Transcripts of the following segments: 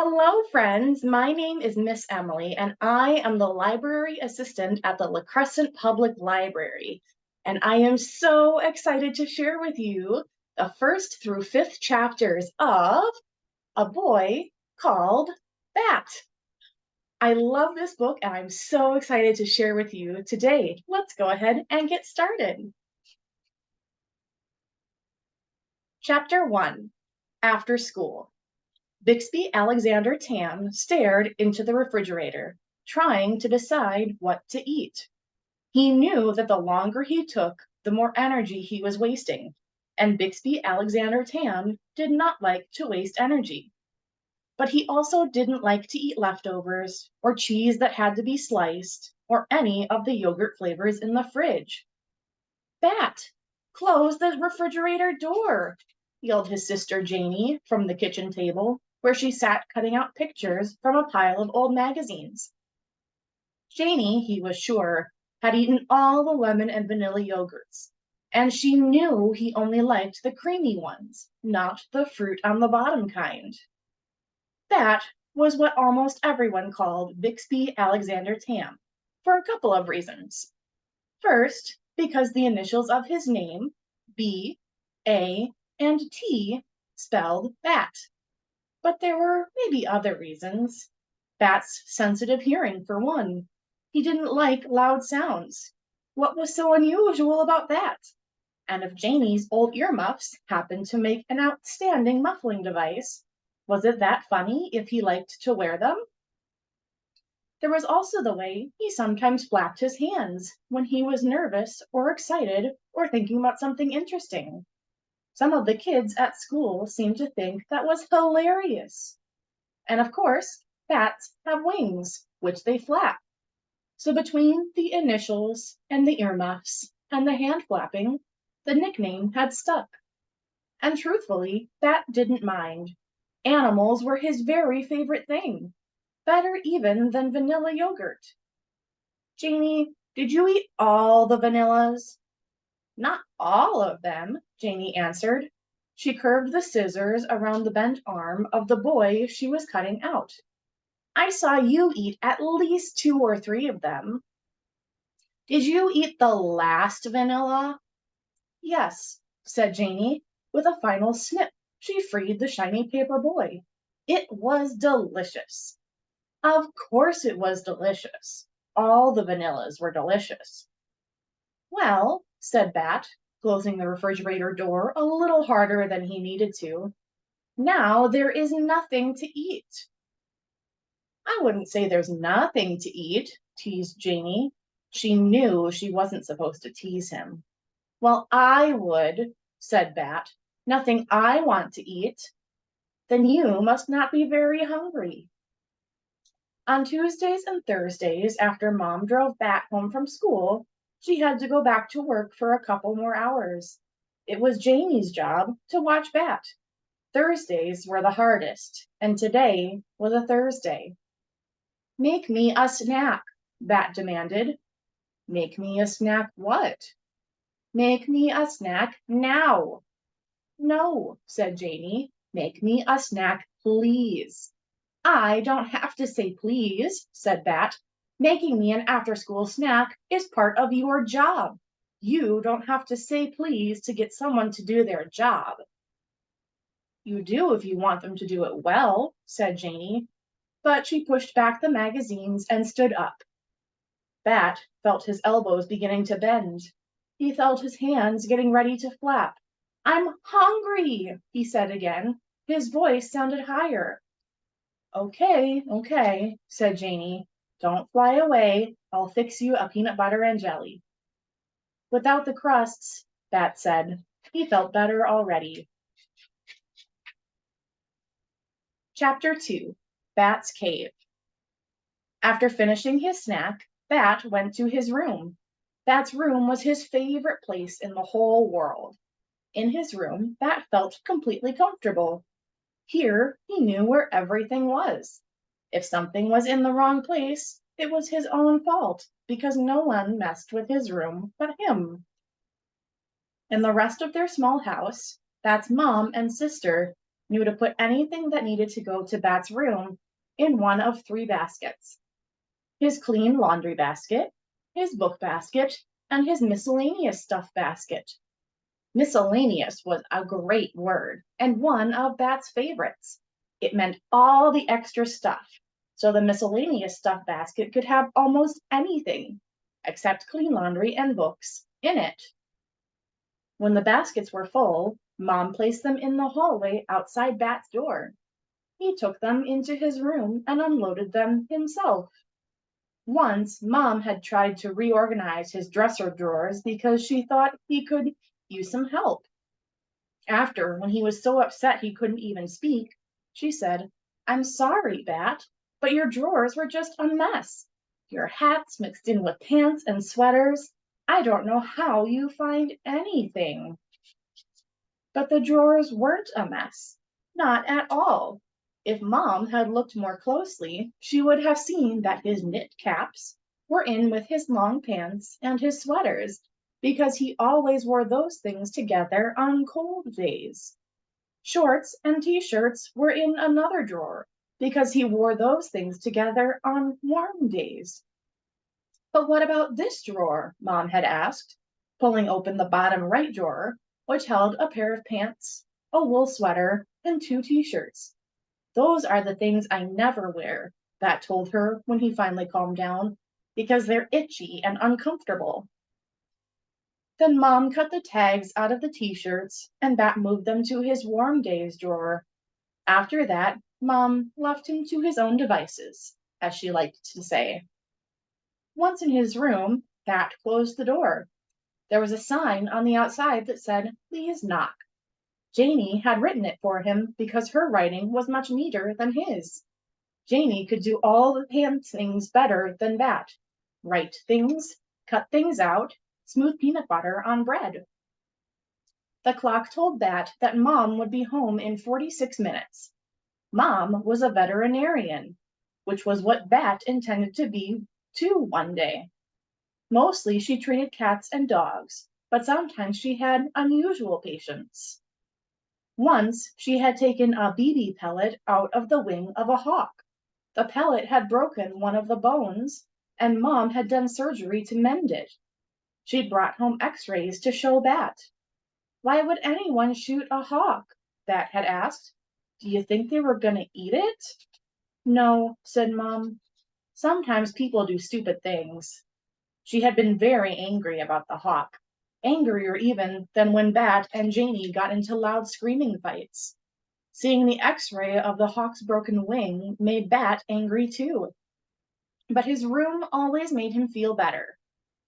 Hello, friends. My name is Miss Emily, and I am the library assistant at the La Crescent Public Library. And I am so excited to share with you the first through fifth chapters of A Boy Called Bat. I love this book, and I'm so excited to share with you today. Let's go ahead and get started. Chapter 1 After School. Bixby Alexander Tam stared into the refrigerator, trying to decide what to eat. He knew that the longer he took, the more energy he was wasting, and Bixby Alexander Tam did not like to waste energy. But he also didn't like to eat leftovers, or cheese that had to be sliced, or any of the yogurt flavors in the fridge. Bat, close the refrigerator door, yelled his sister Janie from the kitchen table, where she sat cutting out pictures from a pile of old magazines. Janie, he was sure, had eaten all the lemon and vanilla yogurts, and she knew he only liked the creamy ones, not the fruit on the bottom kind. That was what almost everyone called Bixby Alexander Tam, for a couple of reasons. First, because the initials of his name, B, A, and T, spelled bat. But there were maybe other reasons. Bat's sensitive hearing, for one. He didn't like loud sounds. What was so unusual about that? And if Janie's old earmuffs happened to make an outstanding muffling device, was it that funny if he liked to wear them? There was also the way he sometimes flapped his hands when he was nervous or excited or thinking about something interesting. Some of the kids at school seemed to think that was hilarious. And of course, bats have wings, which they flap. So between the initials and the earmuffs and the hand flapping, the nickname had stuck. And truthfully, Bat didn't mind. Animals were his very favorite thing, better even than vanilla yogurt. Janie, did you eat all the vanillas? Not all of them, Janie answered. She curved the scissors around the bent arm of the boy she was cutting out. I saw you eat at least two or three of them. Did you eat the last vanilla? Yes, said Janie. With a final snip, she freed the shiny paper boy. It was delicious. Of course it was delicious. All the vanillas were delicious. Well, said Bat, closing the refrigerator door a little harder than he needed to, now there is nothing to eat. I wouldn't say there's nothing to eat, teased Janie. She knew she wasn't supposed to tease him. Well, I would, said Bat. Nothing I want to eat. Then you must not be very hungry. On Tuesdays and Thursdays, after Mom drove Bat home from school, she had to go back to work for a couple more hours. It was Janie's job to watch Bat. Thursdays were the hardest, and today was a Thursday. Make me a snack, Bat demanded. Make me a snack what? Make me a snack now. No, said Janie. Make me a snack, please. I don't have to say please, said Bat. Making me an after-school snack is part of your job. You don't have to say please to get someone to do their job. You do if you want them to do it well, said Janie. But she pushed back the magazines and stood up. Bat felt his elbows beginning to bend. He felt his hands getting ready to flap. I'm hungry, he said again. His voice sounded higher. Okay, said Janie. Don't fly away. I'll fix you a peanut butter and jelly. Without the crusts, Bat said. He felt better already. Chapter 2 Bat's Cave. After finishing his snack, Bat went to his room. Bat's room was his favorite place in the whole world. In his room, Bat felt completely comfortable. Here, he knew where everything was. If something was in the wrong place, it was his own fault, because no one messed with his room but him. In the rest of their small house, Bat's mom and sister knew to put anything that needed to go to Bat's room in one of three baskets: his clean laundry basket, his book basket, and his miscellaneous stuff basket. Miscellaneous was a great word and one of Bat's favorites. It meant all the extra stuff, so the miscellaneous stuff basket could have almost anything, except clean laundry and books, in it. When the baskets were full, Mom placed them in the hallway outside Bat's door. He took them into his room and unloaded them himself. Once, Mom had tried to reorganize his dresser drawers because she thought he could use some help. After, when he was so upset he couldn't even speak, she said, "I'm sorry, Bat, but your drawers were just a mess. Your hats mixed in with pants and sweaters. I don't know how you find anything." But the drawers weren't a mess. Not at all. If Mom had looked more closely, she would have seen that his knit caps were in with his long pants and his sweaters, because he always wore those things together on cold days. Shorts and t-shirts were in another drawer, because he wore those things together on warm days. "But what about this drawer?" Mom had asked, pulling open the bottom right drawer, which held a pair of pants, a wool sweater, and two t-shirts. "Those are the things I never wear," Bat told her when he finally calmed down, "because they're itchy and uncomfortable." Then Mom cut the tags out of the t-shirts and Bat moved them to his warm days drawer. After that, Mom left him to his own devices, as she liked to say. Once in his room, Bat closed the door. There was a sign on the outside that said, "Please knock." Janey had written it for him because her writing was much neater than his. Janey could do all the hand things better than Bat. Write things, cut things out, smooth peanut butter on bread. The clock told Bat that Mom would be home in 46 minutes. Mom was a veterinarian, which was what Bat intended to be too one day. Mostly she treated cats and dogs, but sometimes she had unusual patients. Once she had taken a BB pellet out of the wing of a hawk. The pellet had broken one of the bones, and Mom had done surgery to mend it. She'd brought home x-rays to show Bat. "Why would anyone shoot a hawk?" Bat had asked. "Do you think they were going to eat it?" "No," said Mom. "Sometimes people do stupid things." She had been very angry about the hawk, angrier even than when Bat and Janey got into loud screaming fights. Seeing the x-ray of the hawk's broken wing made Bat angry too. But his room always made him feel better.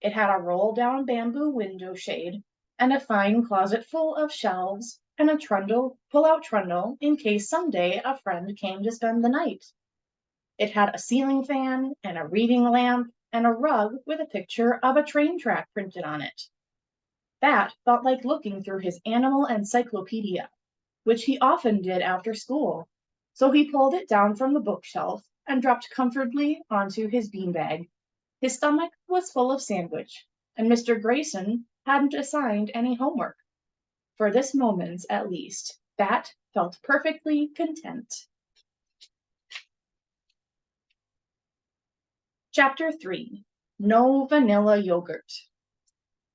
It had a roll-down bamboo window shade and a fine closet full of shelves and a pull-out trundle in case someday a friend came to spend the night. It had a ceiling fan and a reading lamp and a rug with a picture of a train track printed on it. Bat felt like looking through his animal encyclopedia, which he often did after school, so he pulled it down from the bookshelf and dropped comfortably onto his beanbag. His stomach was full of sandwich, and Mr. Grayson hadn't assigned any homework. For this moment, at least, Bat felt perfectly content. Chapter 3. No Vanilla Yogurt.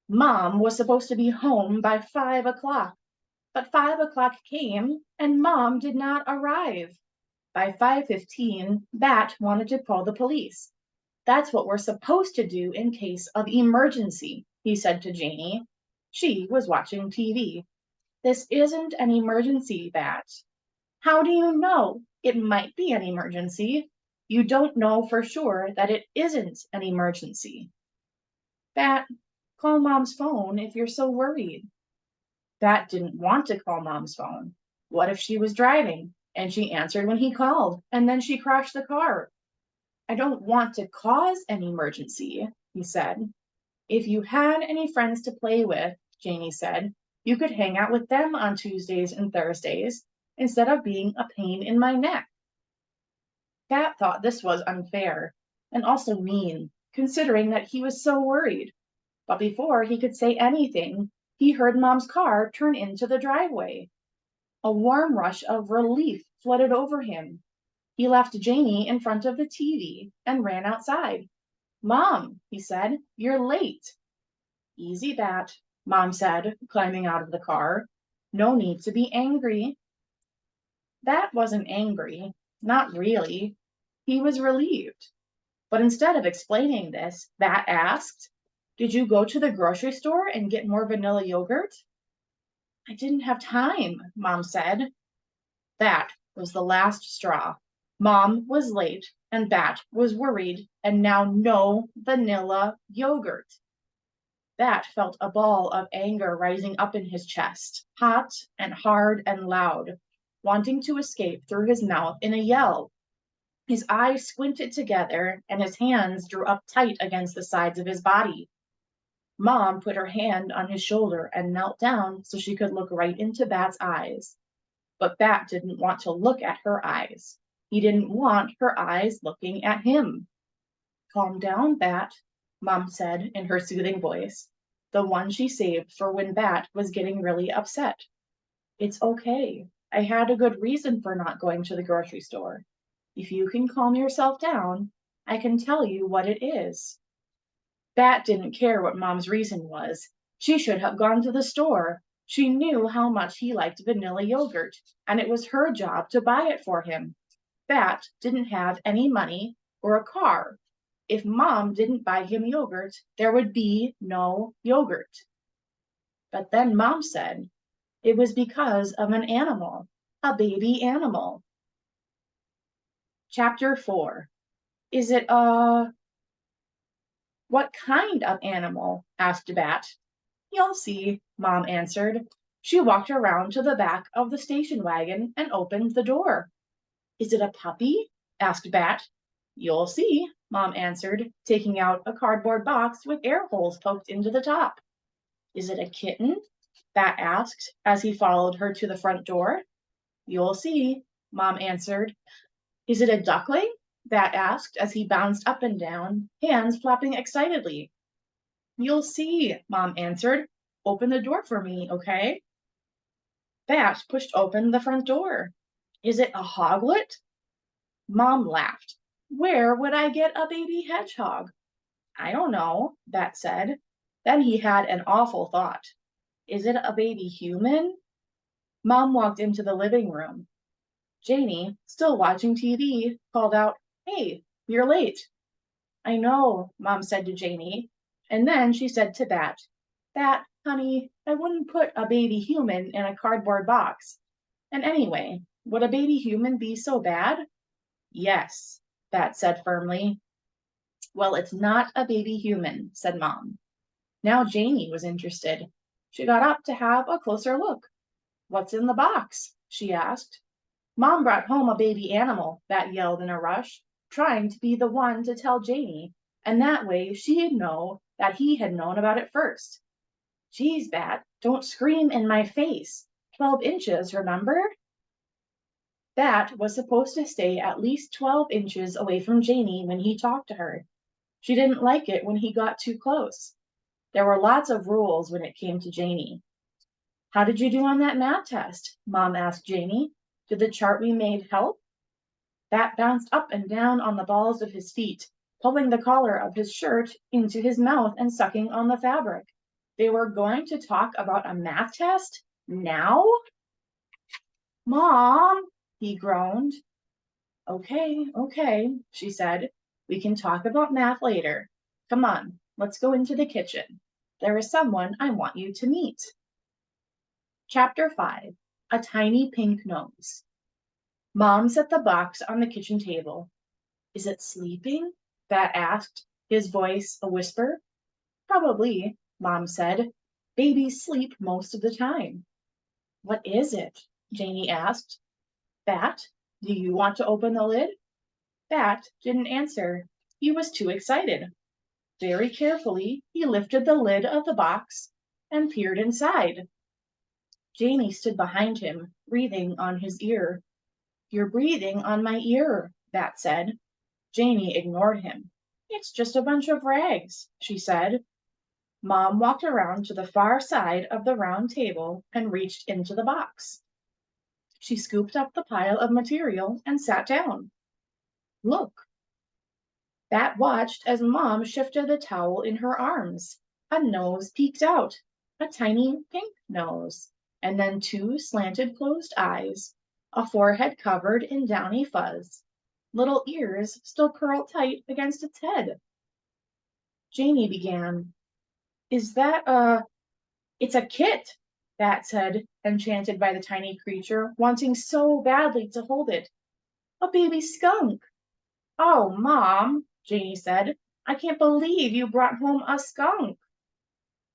Mom was supposed to be home by 5 o'clock, but 5 o'clock came and Mom did not arrive. By 5:15, Bat wanted to call the police. "That's what we're supposed to do in case of emergency," he said to Janey. She was watching TV. "This isn't an emergency, Bat." "How do you know? It might be an emergency. You don't know for sure that it isn't an emergency." "Bat, call Mom's phone if you're so worried." Bat didn't want to call Mom's phone. What if she was driving and she answered when he called and then she crashed the car? "I don't want to cause an emergency," he said. "If you had any friends to play with," Janey said, "you could hang out with them on Tuesdays and Thursdays instead of being a pain in my neck." Bat thought this was unfair and also mean, considering that he was so worried. But before he could say anything, he heard Mom's car turn into the driveway. A warm rush of relief flooded over him. He left Janey in front of the TV and ran outside. "Mom," he said, "you're late." "Easy, Bat," Mom said, climbing out of the car. "No need to be angry." Bat wasn't angry, not really. He was relieved. But instead of explaining this, Bat asked, "Did you go to the grocery store and get more vanilla yogurt?" "I didn't have time," Mom said. That was the last straw. Mom was late, and Bat was worried, and now no vanilla yogurt. Bat felt a ball of anger rising up in his chest, hot and hard and loud, wanting to escape through his mouth in a yell. His eyes squinted together, and his hands drew up tight against the sides of his body. Mom put her hand on his shoulder and knelt down so she could look right into Bat's eyes. But Bat didn't want to look at her eyes. He didn't want her eyes looking at him. "Calm down, Bat," Mom said in her soothing voice, the one she saved for when Bat was getting really upset. "It's okay. I had a good reason for not going to the grocery store. If you can calm yourself down, I can tell you what it is." Bat didn't care what Mom's reason was. She should have gone to the store. She knew how much he liked vanilla yogurt, and it was her job to buy it for him. Bat didn't have any money or a car. If Mom didn't buy him yogurt, there would be no yogurt. But then Mom said it was because of an animal, a baby animal. Chapter 4. Is it What kind of animal? Asked Bat. "You'll see," Mom answered. She walked around to the back of the station wagon and opened the door. "Is it a puppy?" asked Bat. "You'll see," Mom answered, taking out a cardboard box with air holes poked into the top. "Is it a kitten?" Bat asked as he followed her to the front door. "You'll see," Mom answered. "Is it a duckling?" Bat asked as he bounced up and down, hands flapping excitedly. "You'll see," Mom answered. "Open the door for me, okay?" Bat pushed open the front door. "Is it a hoglet?" Mom laughed. "Where would I get a baby hedgehog?" "I don't know," Bat said. Then he had an awful thought. "Is it a baby human?" Mom walked into the living room. Janey, still watching TV, called out, "Hey, you're late." "I know," Mom said to Janey. And then she said to Bat, "Bat, honey, I wouldn't put a baby human in a cardboard box. And anyway, would a baby human be so bad?" "Yes," Bat said firmly. "Well, it's not a baby human," said Mom. Now Janey was interested. She got up to have a closer look. "What's in the box?" she asked. "Mom brought home a baby animal," Bat yelled in a rush, trying to be the one to tell Janey, and that way she'd know that he had known about it first. "Geez, Bat, don't scream in my face. 12 inches, remember?" Bat was supposed to stay at least 12 inches away from Janey when he talked to her. She didn't like it when he got too close. There were lots of rules when it came to Janey. "How did you do on that math test?" Mom asked Janey. "Did the chart we made help?" Bat bounced up and down on the balls of his feet, pulling the collar of his shirt into his mouth and sucking on the fabric. They were going to talk about a math test? Now? "Mom," he groaned. Okay, she said. "We can talk about math later. Come on, let's go into the kitchen. There is someone I want you to meet." Chapter 5. A Tiny Pink Nose. Mom set the box on the kitchen table. "Is it sleeping?" Bat asked, his voice a whisper. "Probably," Mom said. "Babies sleep most of the time." "What is it?" Janey asked. "Bat, do you want to open the lid?" Bat didn't answer. He was too excited. Very carefully, he lifted the lid of the box and peered inside. Janey stood behind him, breathing on his ear. "You're breathing on my ear," Bat said. Janey ignored him. "It's just a bunch of rags," she said. Mom walked around to the far side of the round table and reached into the box. She scooped up the pile of material and sat down. Look. Bat watched as Mom shifted the towel in her arms. A nose peeked out, a tiny pink nose, and then two slanted closed eyes, a forehead covered in downy fuzz. Little ears still curled tight against its head. Janie began, Is that It's a kit, Bat said, enchanted by the tiny creature, wanting so badly to hold it. A baby skunk. Oh, Mom, Janie said, I can't believe you brought home a skunk.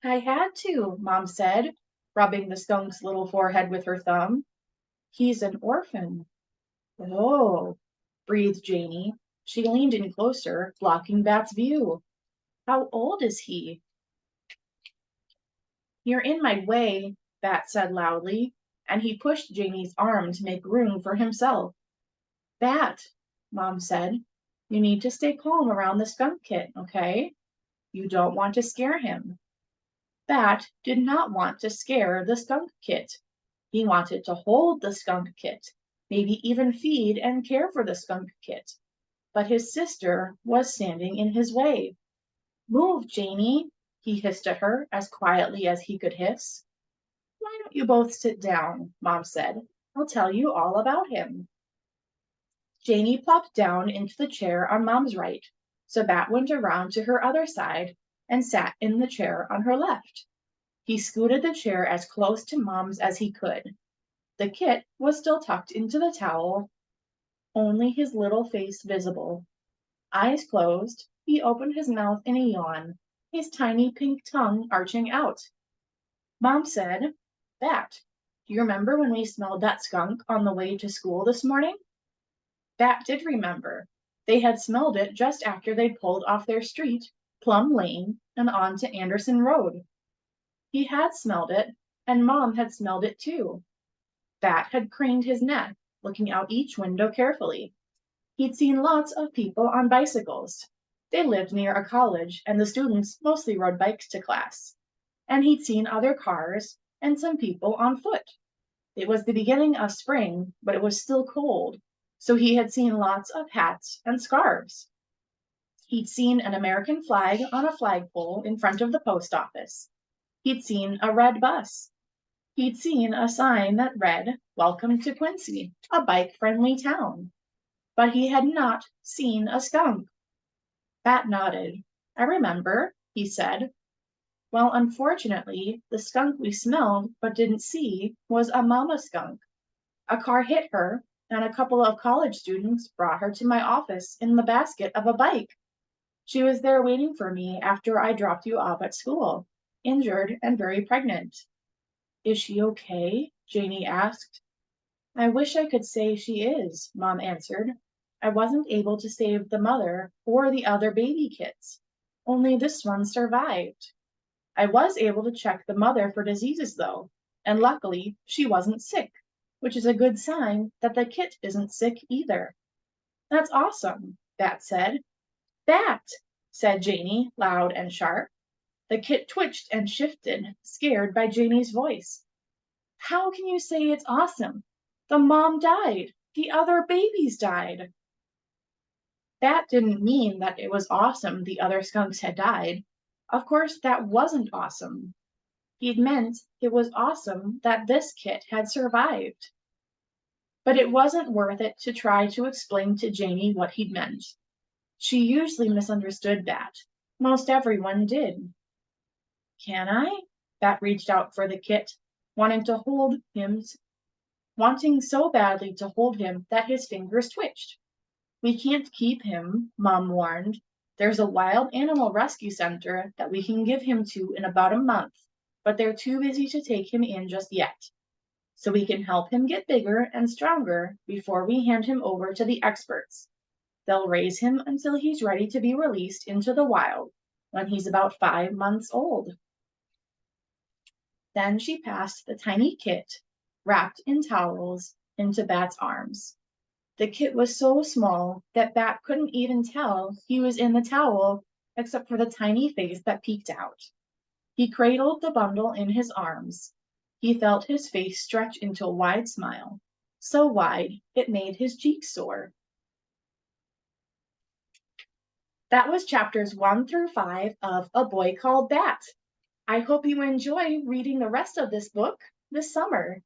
I had to, Mom said, rubbing the skunk's little forehead with her thumb. He's an orphan. Oh, breathed Janie. She leaned in closer, blocking Bat's view. How old is he? You're in my way, Bat said loudly, and he pushed Janie's arm to make room for himself. Bat, Mom said, you need to stay calm around the skunk kit, okay? You don't want to scare him. Bat did not want to scare the skunk kit. He wanted to hold the skunk kit, maybe even feed and care for the skunk kit. But his sister was standing in his way. Move, Janie, he hissed at her as quietly as he could hiss. Why don't you both sit down, Mom said. I'll tell you all about him. Janie plopped down into the chair on Mom's right, so Bat went around to her other side and sat in the chair on her left. He scooted the chair as close to Mom's as he could. The kit was still tucked into the towel, only his little face visible. Eyes closed, he opened his mouth in a yawn, his tiny pink tongue arching out. Mom said, Bat, do you remember when we smelled that skunk on the way to school this morning? Bat did remember. They had smelled it just after they'd pulled off their street, Plum Lane, and on to Anderson Road. He had smelled it, and Mom had smelled it too. Bat had craned his neck, looking out each window carefully. He'd seen lots of people on bicycles. They lived near a college, and the students mostly rode bikes to class. And he'd seen other cars and some people on foot. It was the beginning of spring, but it was still cold, so he had seen lots of hats and scarves. He'd seen an American flag on a flagpole in front of the post office. He'd seen a red bus. He'd seen a sign that read, Welcome to Quincy, a bike-friendly town. But he had not seen a skunk. Bat nodded. I remember, he said. Well, unfortunately, the skunk we smelled but didn't see was a mama skunk. A car hit her, and a couple of college students brought her to my office in the basket of a bike. She was there waiting for me after I dropped you off at school, injured and very pregnant. Is she okay? Janie asked. I wish I could say she is, Mom answered. I wasn't able to save the mother or the other baby kits. Only this one survived. I was able to check the mother for diseases, though, and luckily she wasn't sick, which is a good sign that the kit isn't sick either. That's awesome, Bat said. Bat, said Janie, loud and sharp. The kit twitched and shifted, scared by Janie's voice. How can you say it's awesome? The mom died. The other babies died. Bat didn't mean that it was awesome the other skunks had died. Of course, that wasn't awesome. He'd meant it was awesome that this kit had survived. But it wasn't worth it to try to explain to Janie what he'd meant. She usually misunderstood Bat. Most everyone did. Can I? Bat reached out for the kit, wanting so badly to hold him that his fingers twitched. We can't keep him, Mom warned. There's a wild animal rescue center that we can give him to in about a month, but they're too busy to take him in just yet. So we can help him get bigger and stronger before we hand him over to the experts. They'll raise him until he's ready to be released into the wild when he's about 5 months old. Then she passed the tiny kit, wrapped in towels, into Bat's arms. The kit was so small that Bat couldn't even tell he was in the towel except for the tiny face that peeked out. He cradled the bundle in his arms. He felt his face stretch into a wide smile. so wide it made his cheeks sore. That was chapters 1 through 5 of A Boy Called Bat. I hope you enjoy reading the rest of this book this summer.